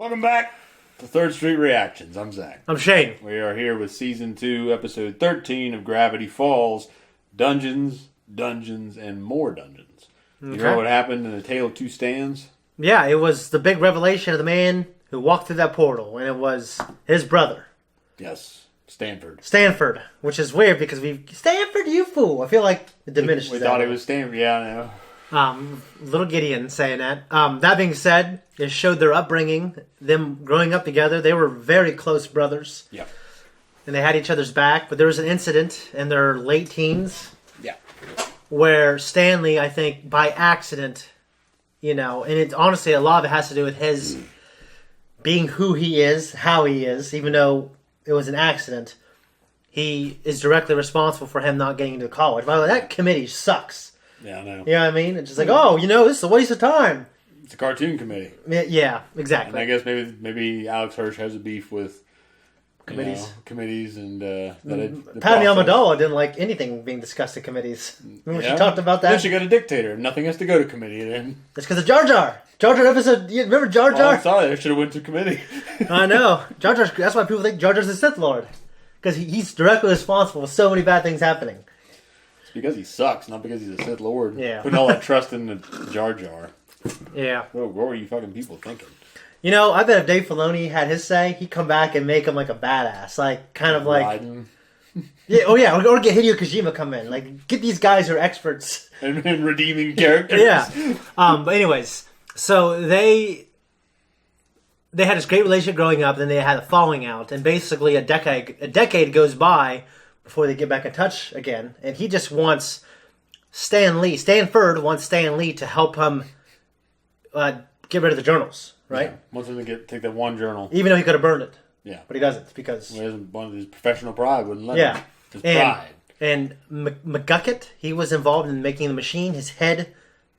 Welcome back to Third Street Reactions. I'm Zach. I'm Shane. We are here with Season 2, Episode 13 of Gravityfalls, Dungeons, Dungeons, and More Dungeons. Okay. You know what happened in A Tale of Two Stands? Yeah, it was the big revelation of the man who walked through that portal, and it was his brother. Yes, Stanford. Stanford, which is weird because Stanford, you fool. I feel like it diminishes We that. thought it was Stanford, yeah, I know. Little Gideon saying that. That being said, it showed their upbringing, them growing up together. They were very close brothers. Yeah. And they had each other's back. But there was an incident in their late teens. Yeah. Where Stanley, I think, by accident, and honestly, a lot of it has to do with his being who he is, how he is, even though it was an accident. He is directly responsible for him not getting into college. By the way, that committee sucks. Yeah, I know. You know what I mean? It's just like, this is a waste of time. It's a cartoon committee. Yeah, exactly. And I guess maybe Alex Hirsch has a beef with committees and Patty Amidala didn't like anything being discussed at committees. Remember she talked about that? Then she got a dictator. Nothing has to go to committee then. It's because of Jar Jar. Jar Jar episode. You remember Jar Jar? Oh, I'm sorry. I should have went to committee. I know. Jar Jar. That's why people think Jar Jar's the Sith Lord. Because he's directly responsible for so many bad things happening. It's because he sucks, not because he's a Sith Lord. Yeah. Putting all that trust in the Jar Jar. Yeah. What were you fucking people thinking? I bet if Dave Filoni had his say, he'd come back and make him like a badass. Like, kind of like... Raiden. Yeah, or get Hideo Kojima come in. Like, get these guys who are experts. And redeeming characters. Yeah. But anyways, so they had this great relationship growing up, then they had a falling out, and basically a decade goes by before they get back in touch again, and he just wants Stanford wants Stan Lee to help him get rid of the journals, right? Yeah. Wants him to take that one journal. Even though he could have burned it. Yeah. But he doesn't, because... One of his professional pride wouldn't let him. His pride. And McGucket, he was involved in making the machine. His head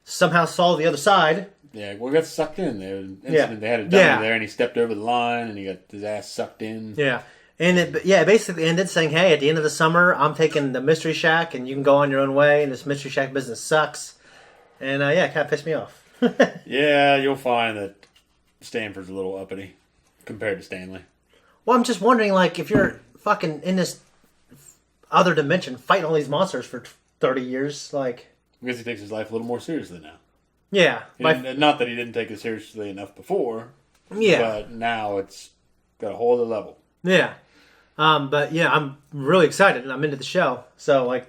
somehow saw the other side. Yeah, well, he got sucked in. There was an incident. They had a dummy there, and he stepped over the line, and he got his ass sucked in. Yeah. And it basically ended saying, hey, at the end of the summer, I'm taking the Mystery Shack, and you can go on your own way, and this Mystery Shack business sucks. And, it kind of pissed me off. Yeah, you'll find that Stanford's a little uppity compared to Stanley. Well, I'm just wondering, like, if you're fucking in this other dimension fighting all these monsters for 30 years, like... I guess he takes his life a little more seriously now. Yeah. Not that he didn't take it seriously enough before. Yeah. But now it's got a whole other level. Yeah. But yeah, I'm really excited and I'm into the show. So like,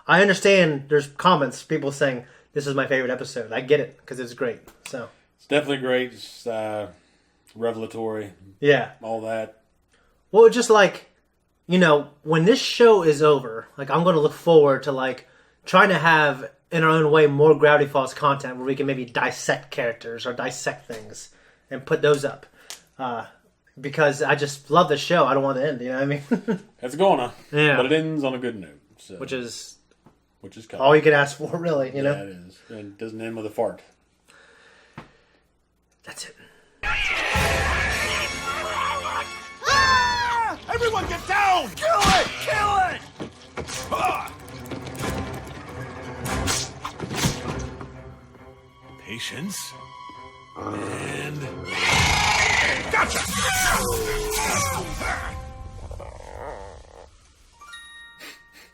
I understand there's comments, people saying this is my favorite episode. I get it because it's great. So it's definitely great. It's revelatory. Yeah. All that. Well, just like, when this show is over, like I'm going to look forward to like trying to have in our own way more Gravity Falls content where we can maybe dissect characters or dissect things and put those up. Because I just love the show. I don't want it to end, you know what I mean? That's a goner. Yeah. But it ends on a good note. So. Which is kind all you can ask for, really, Yeah, it is. And it doesn't end with a fart. That's it. Ah! Everyone get down! Kill it! Kill it! Ah! Patience. And... Gotcha!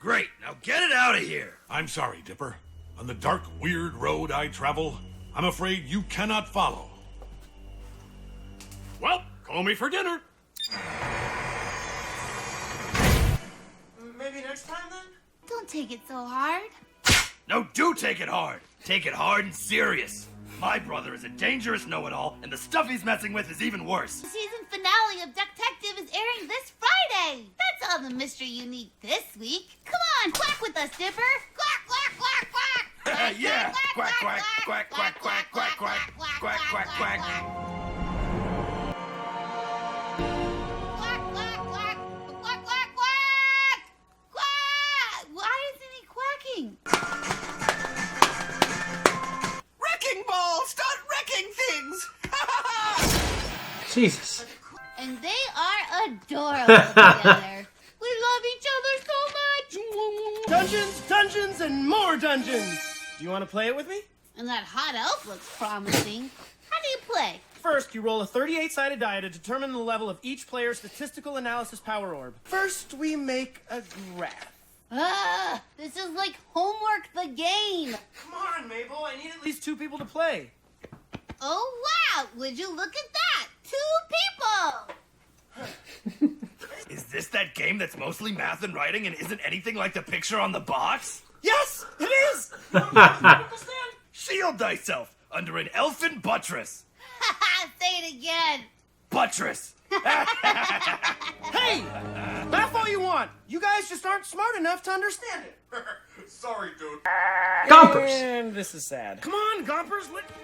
Great, now get it out of here! I'm sorry, Dipper. On the dark, weird road I travel, I'm afraid you cannot follow. Well, call me for dinner. Maybe next time, then? Don't take it so hard. No, do take it hard. Take it hard and serious. My brother is a dangerous know-it-all, and the stuff he's messing with is even worse. The season finale of Detective is airing this Friday. That's all the mystery you need this week. Come on, quack with us, Dipper. Quack, quack, quack, quack. Yeah. Quack, quack, quack, quack, quack, quack, quack, quack, quack, quack. Quack, quack, quack, quack, quack, quack. Quack. Why isn't he quacking? Wrecking ball! Start wrecking things! Jesus. And they are adorable together. We love each other so much. Dungeons, dungeons, and more dungeons. Do you want to play it with me? And that hot elf looks promising. How do you play? First, you roll a 38-sided die to determine the level of each player's statistical analysis power orb. First, we make a graph. This is like homework the game. Come on, Mabel. I need at least 2 people to play. Oh, wow. Would you look at that? 2 people. Is this that game that's mostly math and writing and isn't anything like the picture on the box? Yes, it is! Shield thyself under an elfin buttress. Say it again. Buttress. Hey! Laugh all you want. You guys just aren't smart enough to understand it. Sorry, dude. Gompers! And this is sad. Come on, Gompers, let go!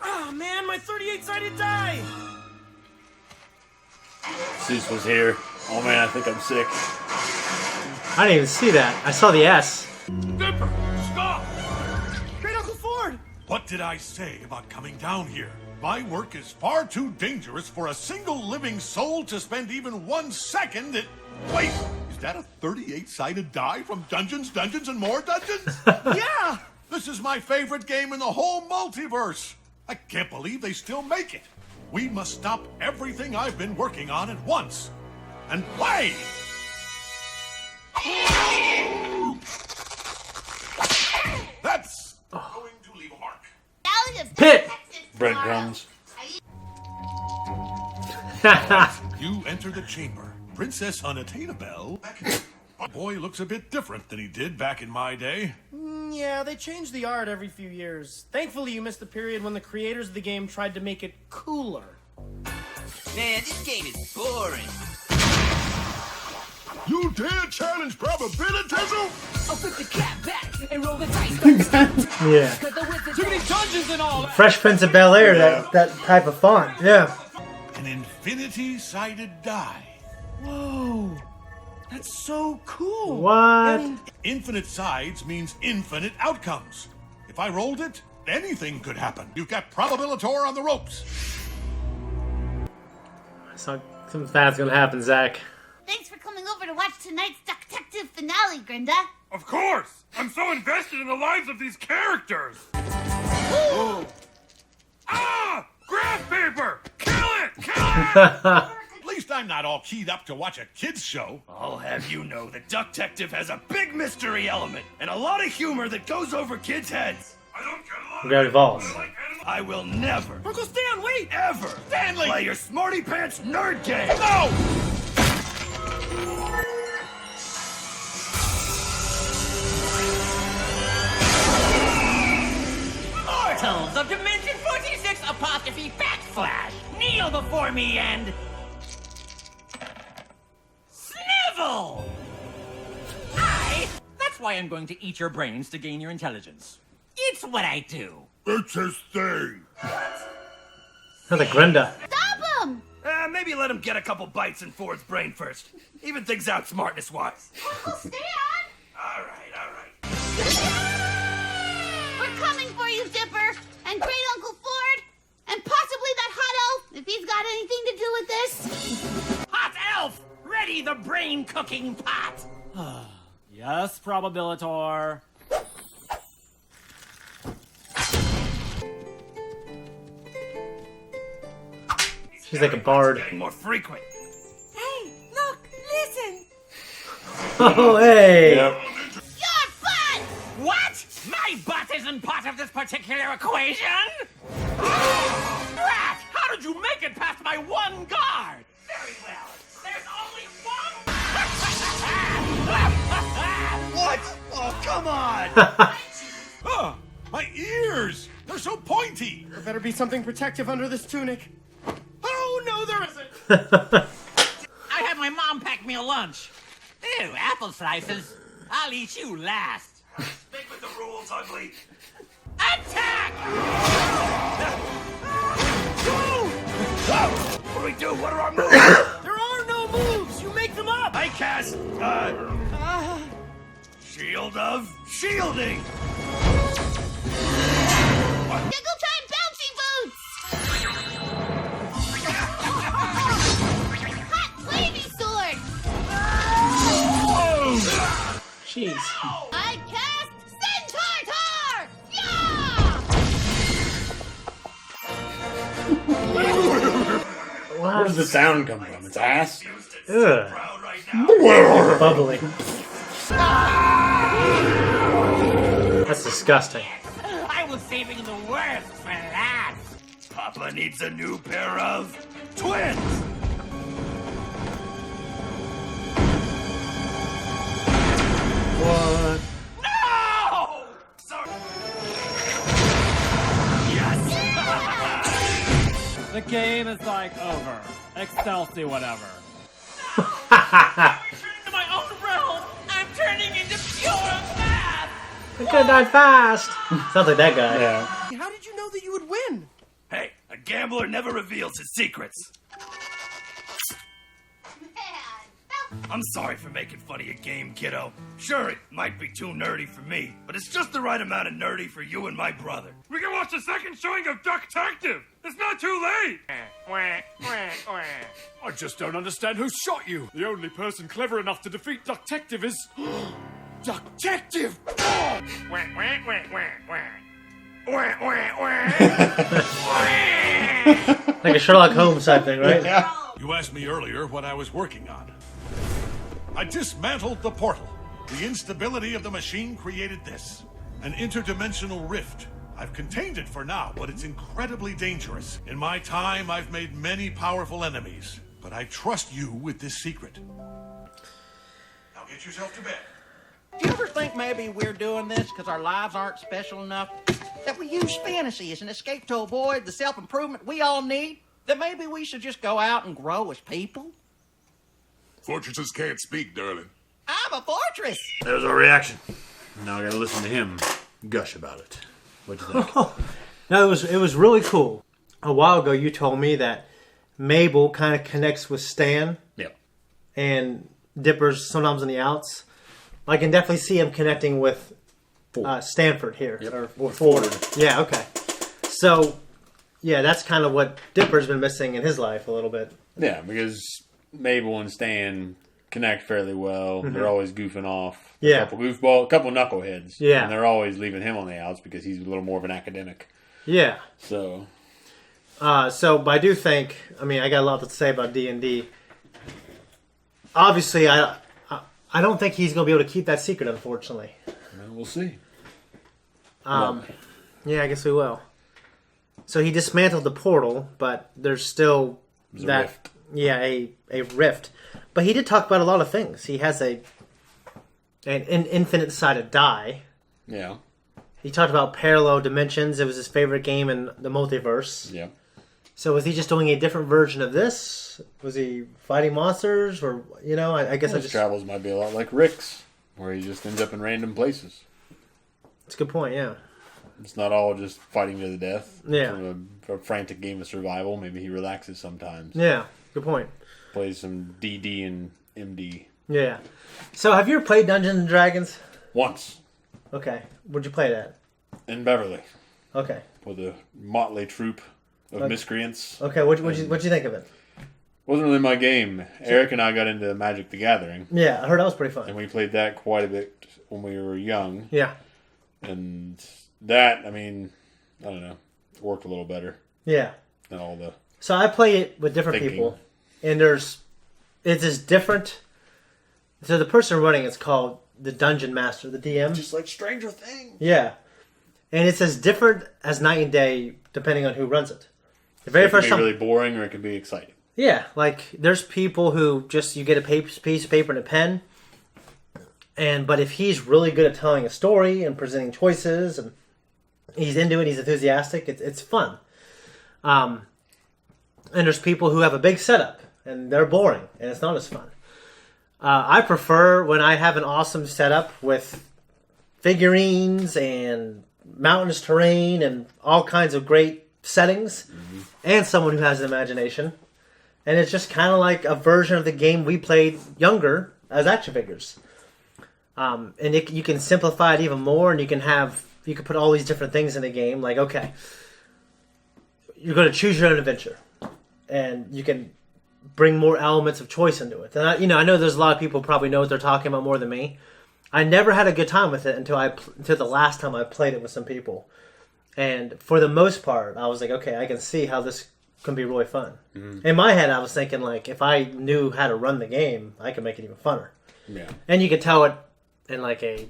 Oh, man, my 38-sided die! Zeus was here. Oh man, I think I'm sick. I didn't even see that. I saw the S. Dipper, stop! Great Uncle Ford! What did I say about coming down here? My work is far too dangerous for a single living soul to spend even 1 second at... Wait, is that a 38-sided die from Dungeons, Dungeons, and More Dungeons? Yeah! This is my favorite game in the whole multiverse. I can't believe they still make it. We must stop everything I've been working on at once and play! That's going to leave a mark. Pit! Breadcrumbs. You enter the chamber. Princess Unattainable. My boy looks a bit different than he did back in my day. Yeah, they change the art every few years. Thankfully, you missed the period when the creators of the game tried to make it cooler. Man, this game is boring. You dare challenge probabilitism? I'll put the cap back and roll the dice. Yeah. Too many dungeons and all. Fresh Prince of Bel-Air, that type of font. Yeah. An infinity-sided die. Whoa, that's so cool. What? Infinite sides means infinite outcomes. If I rolled it, anything could happen. You've got Probabilitor on the ropes. Something bad's gonna happen, Zakk. Thanks for coming over to watch tonight's Detective finale, Grinda. Of course! I'm so invested in the lives of these characters! Ah! Graph paper! Kill it! Kill it! At least I'm not all keyed up to watch a kid's show. I'll have you know that Detective has a big mystery element and a lot of humor that goes over kids' heads. I don't get a lot Gravityfalls. I will never, Uncle Stan, wait! ever Stanley! play your smarty pants nerd game. No! Mortals of Dimension 46 apostrophe backslash. Kneel before me and... snivel! That's why I'm going to eat your brains to gain your intelligence. It's what I do. It's his thing. Another Grinda. Stop him! Maybe let him get a couple bites in Ford's brain first. Even things out smartness-wise. Uncle Stan! All right. We're coming for you, Dipper, and Great Uncle Ford, and possibly that hot elf, if he's got anything to do with this. Hot elf! Ready the brain cooking pot! Yes, Probabilitor. She's like a bard. Getting more frequent. Hey, look, listen! Oh, hey! Yep. Your butt! What? My butt isn't part of this particular equation? Rat, how did you make it past my one guard? Very well. There's only one. What? Oh, come on! Oh, my ears! They're so pointy! There better be something protective under this tunic. Oh, no, there isn't! I had my mom pack me a lunch. Ew, apple slices. I'll eat you last. Stick with the rules, ugly. Attack! What do we do? What are our moves? There are no moves! You make them up! I cast, Shield of Shielding! Jiggle time bouncy boots! Hot wavy sword! Jeez. I cast Centaur! Yeah! does the sound come from? Its ass? Ugh. Bubbly. That's disgusting. I was saving the worst for last. Papa needs a new pair of twins. What? No! Sorry. Yes! The game is like over. Excelsior whatever. To my own realm, I'm turning into pure math. It could have died fast. Sounds like that guy. Yeah. How did you know that you would win? Hey, a gambler never reveals his secrets. I'm sorry for making fun of your game, kiddo. Sure, it might be too nerdy for me, but it's just the right amount of nerdy for you and my brother. We can watch the second showing of Duck-tective. It's not too late. I just don't understand who shot you. The only person clever enough to defeat Duck-tective is... Duck-tective! Like a Sherlock Holmes type thing, right? Yeah. You asked me earlier what I was working on. I dismantled the portal. The instability of the machine created this. An interdimensional rift. I've contained it for now, but it's incredibly dangerous. In my time, I've made many powerful enemies. But I trust you with this secret. Now get yourself to bed. Do you ever think maybe we're doing this because our lives aren't special enough? That we use fantasy as an escape to avoid the self-improvement we all need? That maybe we should just go out and grow as people? Fortresses can't speak, darling. I'm a fortress! There's our reaction. Now I gotta listen to him gush about it. What'd you think? No, it was really cool. A while ago, you told me that Mabel kind of connects with Stan. Yep. And Dipper's sometimes on the outs. I can definitely see him connecting with Stanford here. Yep. Or Ford. Yeah, okay. So, yeah, that's kind of what Dipper's been missing in his life a little bit. Yeah, because Mabel and Stan connect fairly well. They're always goofing off. Yeah. A couple knuckleheads. Yeah. And they're always leaving him on the outs because he's a little more of an academic. Yeah. So. But I do think, I got a lot to say about D&D. Obviously, I don't think he's going to be able to keep that secret, unfortunately. Well, we'll see. Yeah, I guess we will. So he dismantled the portal, but there's still There's that. a rift. Yeah, a rift. But he did talk about a lot of things. He has an infinite-sided die. Yeah. He talked about parallel dimensions. It was his favorite game in the multiverse. Yeah. So was he just doing a different version of this? Was he fighting monsters? Or, I guess His travels might be a lot like Rick's, where he just ends up in random places. That's a good point, yeah. It's not all just fighting to the death. Yeah. From a frantic game of survival. Maybe he relaxes sometimes. Yeah, good point. Plays some DD and MD. Yeah. So have you ever played Dungeons and Dragons? Once. Okay. Where'd you play that? In Beverly. Okay. With a motley troupe of miscreants. Okay, what'd you think of it? Wasn't really my game. Eric and I got into Magic the Gathering. Yeah, I heard that was pretty fun. And we played that quite a bit when we were young. Yeah. And that, I don't know, worked a little better Yeah. than all the... So I play it with different Thinking. people. And it's just different. So the person running it's called the Dungeon Master, the DM. Just like Stranger Things. Yeah. And it's as different as night and day depending on who runs it. The very It can first be time. really boring or it can be exciting. Yeah, like there's people who just you get a piece of paper and a pen, but if he's really good at telling a story and presenting choices and he's into it, he's enthusiastic, it's fun. And there's people who have a big setup and they're boring and it's not as fun. I prefer when I have an awesome setup with figurines and mountainous terrain and all kinds of great settings and someone who has an imagination. And it's just kind of like a version of the game we played younger as action figures. And you can simplify it even more, and you can put all these different things in the game. Like, okay, you're going to choose your own adventure, and you can bring more elements of choice into it. And I know there's a lot of people who probably know what they're talking about more than me. I never had a good time with it until the last time I played it with some people. And for the most part, I was like, okay, I can see how this can be really fun. In my head, I was thinking like if I knew how to run the game, I could make it even funner. Yeah. And you could tell it in like a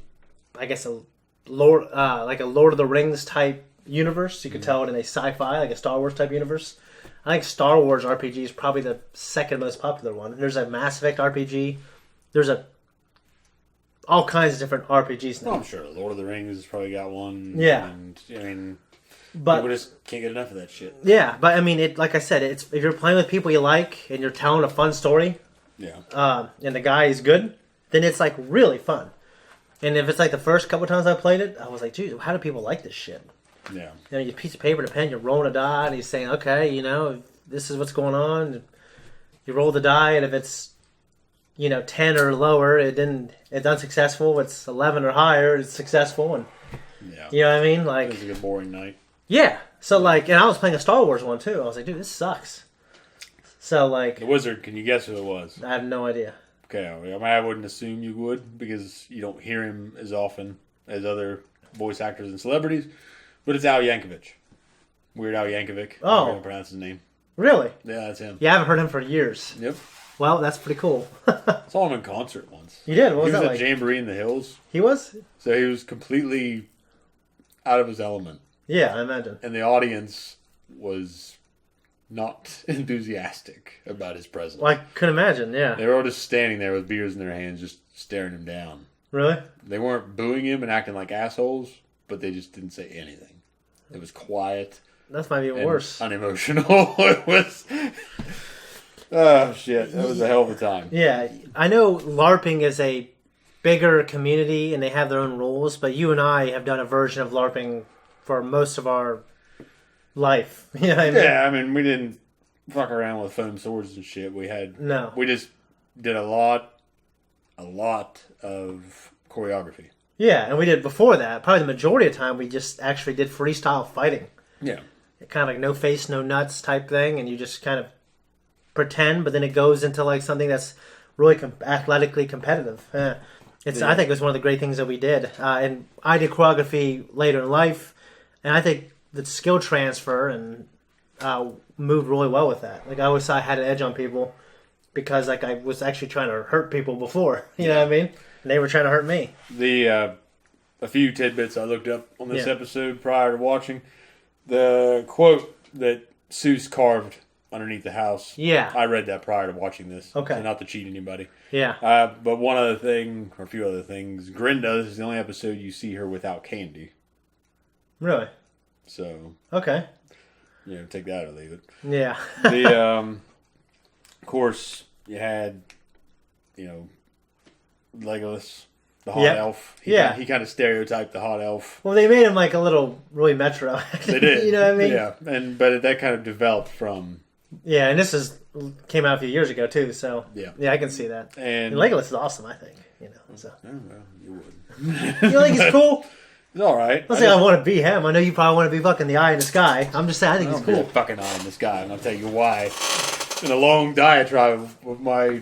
Lord of the Rings type universe. You could tell it in a sci-fi, like a Star Wars type universe. I think Star Wars RPG is probably the second most popular one. There's a Mass Effect RPG. There's all kinds of different RPGs now. Well, I'm sure Lord of the Rings has probably got one. Yeah. And, I mean, But people just can't get enough of that shit. yeah, but I mean, like I said, it's if you're playing with people you like and you're telling a fun story, Yeah. and the guy is good, then it's like really fun. And if it's like the first couple times I played it, I was like, dude, how do people like this shit? Yeah. You know, you piece of paper and a pen, you're rolling a die, and he's saying, okay, you know, this is what's going on. You roll the die, and if it's, 10 or lower, it's unsuccessful. It's 11 or higher, it's successful. And Yeah. you know what I mean? Like, It was like a boring night. yeah. So like, and I was playing a Star Wars one too. I was like, dude, this sucks. So like, The wizard, can you guess who it was? I have no idea. Okay, I mean, I wouldn't assume you would because you don't hear him as often as other voice actors and celebrities. But it's Al Yankovic. Weird Al Yankovic. Oh. I'm going to pronounce his name. Really? Yeah, that's him. Yeah, I haven't heard him for years. Yep. Well, that's pretty cool. Saw him in concert once. You did? What was he was that at like? Jamboree in the Hills. He was? So he was completely out of his element. Yeah, I imagine. And the audience was not enthusiastic about his presence. Well, I could imagine, yeah. They were all just standing there with beers in their hands, just staring him down. Really? They weren't booing him and acting like assholes, but they just didn't say anything. It was quiet. That's might be even and worse. unemotional. It was... Oh, shit. That was a hell of a time. Yeah, I know LARPing is a bigger community and they have their own rules, but you and I have done a version of LARPing for most of our life. You know what I mean? Yeah, I mean, we didn't fuck around with foam swords and shit. No. We just did a lot of choreography. Yeah, and we did before that. Probably the majority of the time we just actually did freestyle fighting. Yeah. Kind of like no face, no nuts type thing, and you just kind of pretend, but then it goes into like something that's really athletically competitive. I think it was one of the great things that we did. And I did choreography later in life, and I think the skill transfer and moved really well with that. Like I always thought I had an edge on people because like I was actually trying to hurt people before. You know what I mean? And they were trying to hurt me. A few tidbits I looked up on this episode prior to watching. The quote that Seuss carved underneath the house. Yeah. I read that prior to watching this. Okay. So not to cheat anybody. Yeah. But one other thing, or a few other things, Grinda is the only episode you see her without candy. Really? So, Okay. take that or leave it. Yeah. Of course, you had, Legolas, the hot elf. He kind of stereotyped the hot elf. Well, they made him like a little really metro. They did. You know what I mean? Yeah, but that kind of developed from... Yeah, and this came out a few years ago too, so yeah, I can see that. And Legolas is awesome, I think. So. Oh, well, you would. You don't think he's cool? He's all right. Let's say I want to be him. I know you probably want to be fucking the eye in the sky. I'm just saying I think he's cool. Fucking eye in the sky, and I'll tell you why. In a long diatribe with my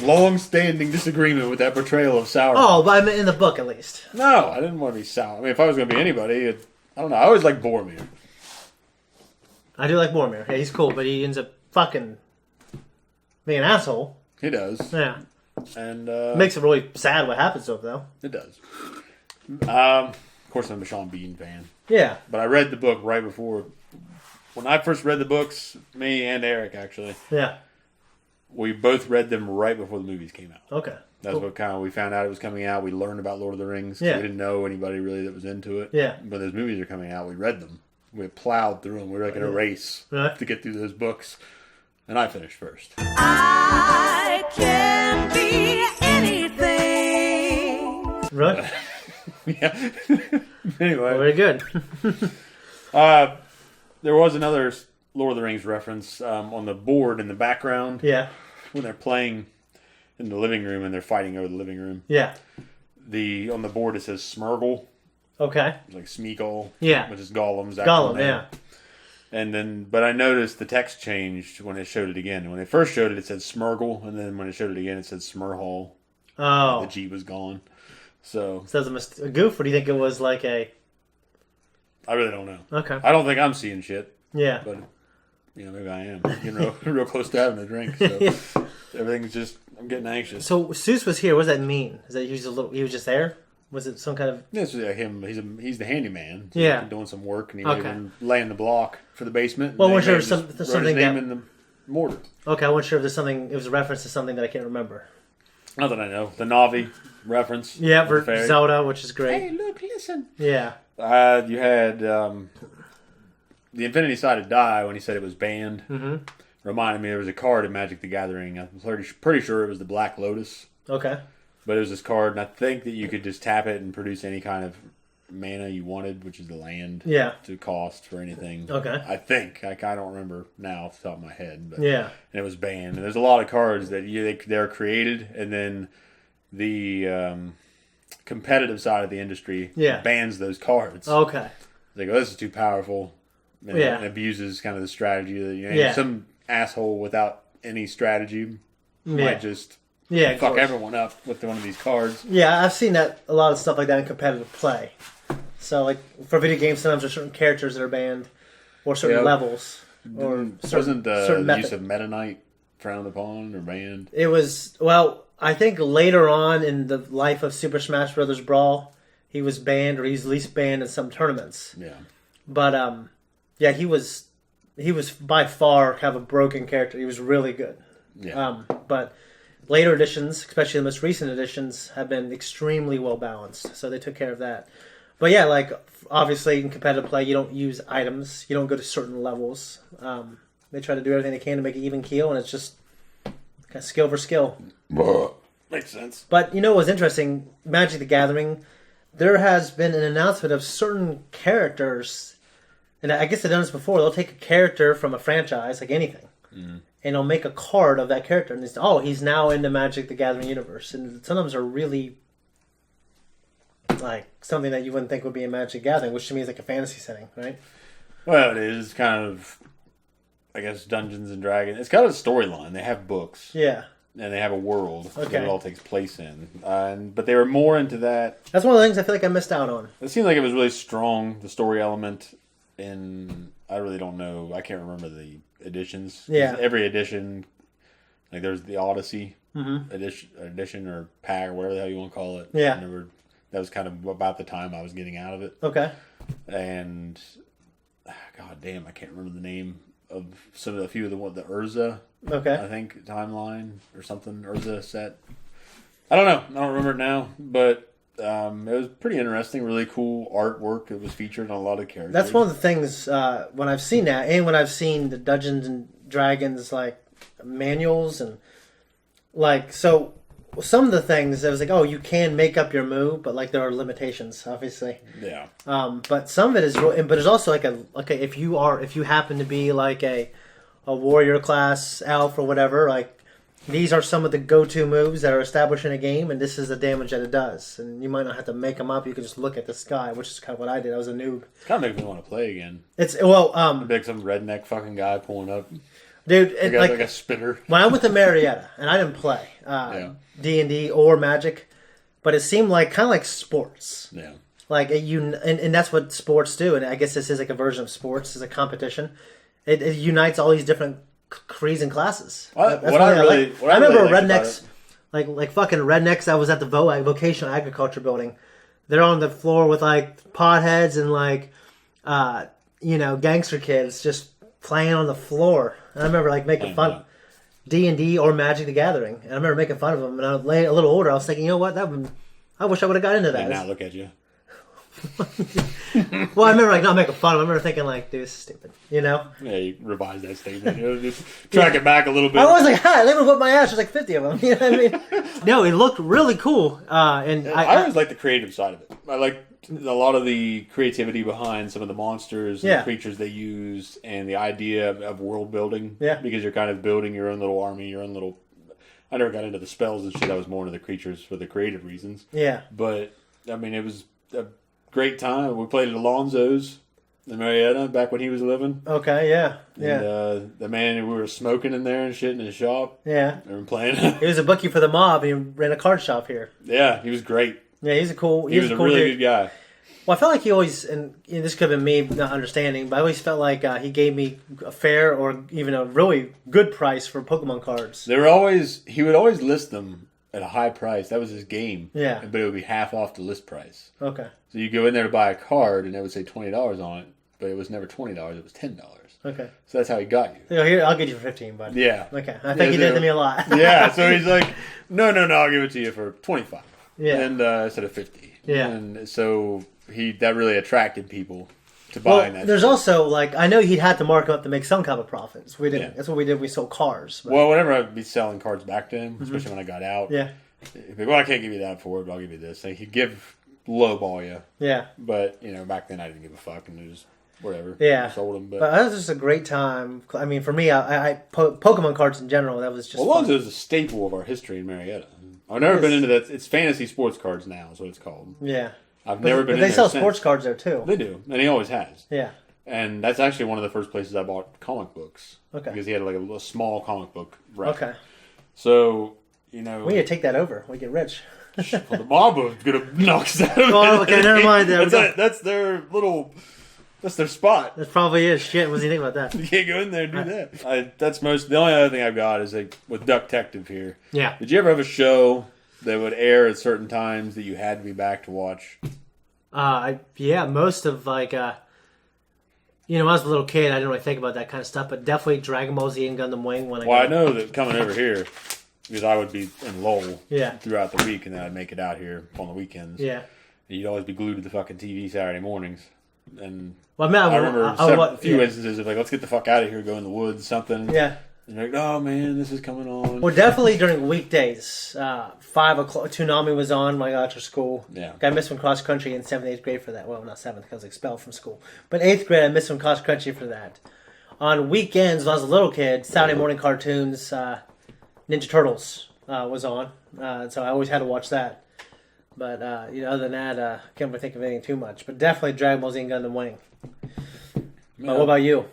long-standing disagreement with that portrayal of Sauron. Oh, but I meant in the book at least. No, I didn't want to be Sauron. I mean, if I was going to be anybody, I don't know. I always liked Boromir. I do like Boromir. Yeah, he's cool, but he ends up fucking being an asshole. He does. Yeah. And makes it really sad what happens to him, though. It does. Of course, I'm a Sean Bean fan. Yeah. But I read the book right before. When I first read the books, me and Eric actually. Yeah. We both read them right before the movies came out. Okay. That's what kind of we found out it was coming out. We learned about Lord of the Rings. Yeah. We didn't know anybody really that was into it. Yeah. But those movies are coming out. We read them. We plowed through them. We were like in a race to get through those books. And I finished first. I can be anything. Really? Yeah. Anyway. Very good. There was another Lord of the Rings reference on the board in the background. Yeah. When they're playing in the living room and they're fighting over the living room. Yeah. On the board it says Smurgle. Okay. It's like Smeagol. Yeah. Which is Gollum's actual name. Yeah. And then, but I noticed the text changed when it showed it again. When they first showed it, it said Smurgle, and then when it showed it again, it said Smurhol. Oh. The G was gone. So that was a goof, or do you think it was like a... I really don't know. Okay. I don't think I'm seeing shit. Yeah. But maybe I am. I'm getting real close to having a drink. So everything's just, I'm getting anxious. So Seuss was here. What does that mean? Is that he was just there? Was it some kind of? It's like him. He's the handyman. So Yeah, he's doing some work, and he made him laying the block for the basement. Well, I wasn't sure wrote his something name that in the mortar. Okay, I wasn't sure if there's something. It was a reference to something that I can't remember. Not that I know. The Navi reference. Yeah, for Zelda, which is great. Hey, look, listen. Yeah. You had the Infinity Sided Die when he said it was banned. Mm-hmm. Reminded me there was a card in Magic the Gathering. I'm pretty sure it was the Black Lotus. Okay. But it was this card, and I think that you could just tap it and produce any kind of mana you wanted, which is the land. Yeah. To cost for anything. Okay. I think. I don't remember now off the top of my head. But, yeah. And it was banned. And there's a lot of cards that they're created, and then the competitive side of the industry bans those cards. Okay. They go, this is too powerful. And it abuses kind of the strategy that some asshole without any strategy might just fuck everyone up with one of these cards. Yeah, I've seen that a lot of stuff like that in competitive play. So, like for video games, sometimes there's certain characters that are banned, or certain levels, or wasn't the use of Meta Knight frowned upon or banned? It was I think later on in the life of Super Smash Bros. Brawl, he was banned, or he's at least banned in some tournaments. Yeah, but he was by far kind of a broken character. He was really good. Yeah, but later editions, especially the most recent editions, have been extremely well balanced. So they took care of that. But yeah, like obviously in competitive play, you don't use items. You don't go to certain levels. They try to do everything they can to make it even keel, and it's just kind of skill for skill. Makes sense. But you know what's interesting? Magic the Gathering, there has been an announcement of certain characters, and I guess they've done this before. They'll take a character from a franchise, like anything, and they'll make a card of that character, and it's, he's now in the Magic the Gathering universe. And sometimes are really like something that you wouldn't think would be in Magic Gathering, which to me is like a fantasy setting, right? Well, it is kind of, I guess, Dungeons and Dragons. It's got a storyline. They have books. Yeah. And they have a world that it all takes place in. But they were more into that. That's one of the things I feel like I missed out on. It seemed like it was really strong, the story element. I really don't know. I can't remember the editions. Yeah. Every edition, like there's the Odyssey edition or pack or whatever the hell you want to call it. Yeah. That was kind of about the time I was getting out of it. Okay. And god damn, I can't remember the name of a few of the Urza. Okay. I think timeline or something. Urza set. I don't know. I don't remember it now, but it was pretty interesting. Really cool artwork. It was featured on a lot of characters. That's one of the things when I've seen that, and when I've seen the Dungeons and Dragons like manuals and like so. Some of the things I was like, you can make up your move, but like there are limitations, obviously. Yeah. But some of it is, but there's also like if you happen to be like a warrior class elf or whatever, like these are some of the go-to moves that are established in a game, and this is the damage that it does. And you might not have to make them up; you can just look at the sky, which is kind of what I did. I was a noob. It kind of makes me want to play again. It's like some redneck fucking guy pulling up. Dude, like a spinner. When I went to Marietta, and I didn't play D&D or Magic, but it seemed like kind of like sports. Yeah. Like and that's what sports do, and I guess this is like a version of sports, is a competition. It unites all these different creeds and classes. I remember rednecks, like fucking rednecks. I was at the vocational agriculture building. They're on the floor with like potheads and like, gangster kids just playing on the floor. And I remember like making fun of D&D or Magic the Gathering. And I remember making fun of them. And I was a little older. I was thinking, you know what? I wish I would have got into that. They now look at you. Well, I remember like not making fun of them. I remember thinking like, dude, this is stupid. You know? Yeah, you revised that statement. Just track it back a little bit. I was like, they would whip my ass. There's like 50 of them. You know what I mean? No, it looked really cool. And I always like the creative side of it. I like a lot of the creativity behind some of the monsters and the creatures they use, and the idea of world building. Yeah. Because you're kind of building your own little army, your own little. I never got into the spells and shit. I was more into the creatures for the creative reasons. Yeah. But I mean, it was a great time. We played at Alonzo's in Marietta back when he was living. Okay, yeah. And the man, we were smoking in there and shit in his shop. Yeah. And we were playing. He was a bookie for the mob. He ran a card shop here. Yeah, he was great. Yeah, he's a cool. He was a really good guy. Well, I felt like he always, and this could have been me not understanding, but I always felt like he gave me a fair or even a really good price for Pokemon cards. He would always list them at a high price. That was his game. Yeah. But it would be half off the list price. Okay. So you go in there to buy a card, and it would say $20 on it, but it was never $20. It was $10. Okay. So that's how he got you. So here, I'll get you for 15, bud. Yeah. Okay. I think he did it to me a lot. Yeah. So he's like, no, I'll give it to you for 25. Yeah. And instead of 50. Yeah. And so that really attracted people to buying that. There's also I know he had to mark up to make some kind of profits. We did. Yeah. That's what we did. We sold cars. But. Well, whenever I'd be selling cards back to him, especially when I got out. Yeah. He'd be like, well, I can't give you that for it, but I'll give you this. He'd give lowball you. Yeah. But back then I didn't give a fuck, and it was whatever. Yeah. I sold them, but that was just a great time. I mean, for me, Pokemon cards in general, that was just. Well, it was a staple of our history in Marietta. I've never been into that. It's fantasy sports cards now, is what it's called. Yeah. I've never been. But they sell sports cards there too. They do, and he always has. Yeah. And that's actually one of the first places I bought comic books. Okay. Because he had a little small comic book rack. Okay. So we need to take that over. We get rich. Well, the mob was gonna knock us out of Oh, okay, never mind. That's their little. That's their spot. That probably is. Shit, what do you think about that? You can't go in there and do that. The only other thing I've got is with Duck Detective here. Yeah. Did you ever have a show that would air at certain times that you had to be back to watch? Yeah, most of when I was a little kid, I didn't really think about that kind of stuff, but definitely Dragon Ball Z and Gundam Wing. I know that coming over here, because I would be in Lowell Yeah. throughout the week, and then I'd make it out here on the weekends. Yeah. And you'd always be glued to the fucking TV Saturday mornings. And Well, I remember a few yeah. instances of let's get the fuck out of here, go in the woods, something. Yeah. And you're like, oh man, this is coming on. Well, definitely during weekdays. 5 o'clock, Toonami was on when I got after school. Yeah. I missed from cross country in 7th, 8th grade for that. Well, not 7th because I was expelled from school. But 8th grade, I missed from cross country for that. On weekends, when I was a little kid, Saturday morning cartoons, Ninja Turtles was on. So I always had to watch that. But, other than that, I can't really think of anything too much. But definitely Dragon Ball Z and Gundam Wing. But what about you?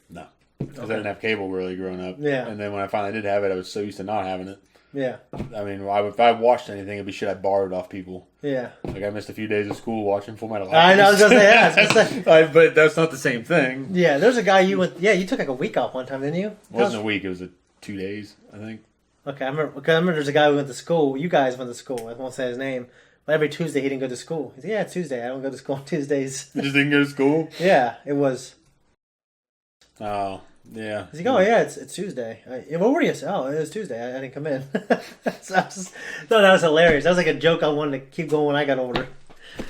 No. Because I didn't have cable really growing up. Yeah. And then when I finally did have it, I was so used to not having it. Yeah. I mean, if I watched anything, it'd be shit I borrowed off people. Yeah. I missed a few days of school watching Full Metal I know, I was going to say, yeah. But that's not the same thing. Yeah, there's a guy you took a week off one time, didn't you? It wasn't a week, it was 2 days, I think. Okay, I remember there's a guy who went to school. You guys went to school. I won't say his name. But every Tuesday he didn't go to school. He said, yeah, it's Tuesday. I don't go to school on Tuesdays. You just didn't go to school? Yeah, it was. Oh, yeah. He's like, oh, yeah, it's Tuesday. What were you? Oh, it was Tuesday. I didn't come in. So I thought that was hilarious. That was like a joke I wanted to keep going when I got older.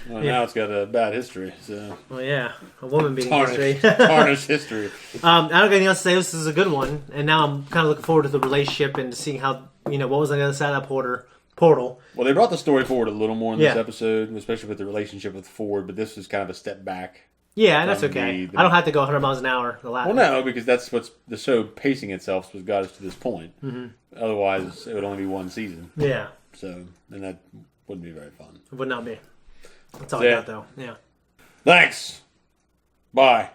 Well, now it's got a bad history. So. Well, yeah. A woman beating history. Tarnished history. I don't got anything else to say. This is a good one. And now I'm kind of looking forward to the relationship and to seeing how, what was on the other side of that portal. Well, they brought the story forward a little more in this episode, especially with the relationship with Ford, but this was kind of a step back. Yeah, that's okay. I don't have to go 100 miles an hour. Well, no, because that's what's the show pacing itself was got us to this point. Mm-hmm. Otherwise, it would only be one season. Yeah. So, then that wouldn't be very fun. It would not be. That's all I got, though. Yeah. Thanks. Bye.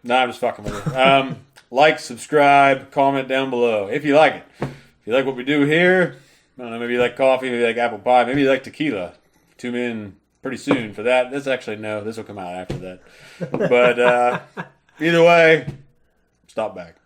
Nah, I'm just fucking with you. Like, subscribe, comment down below if you like it. If you like what we do here, I don't know, maybe you like coffee, maybe you like apple pie, maybe you like tequila. Tune in pretty soon for that. This will come out after that. But either way, stop back.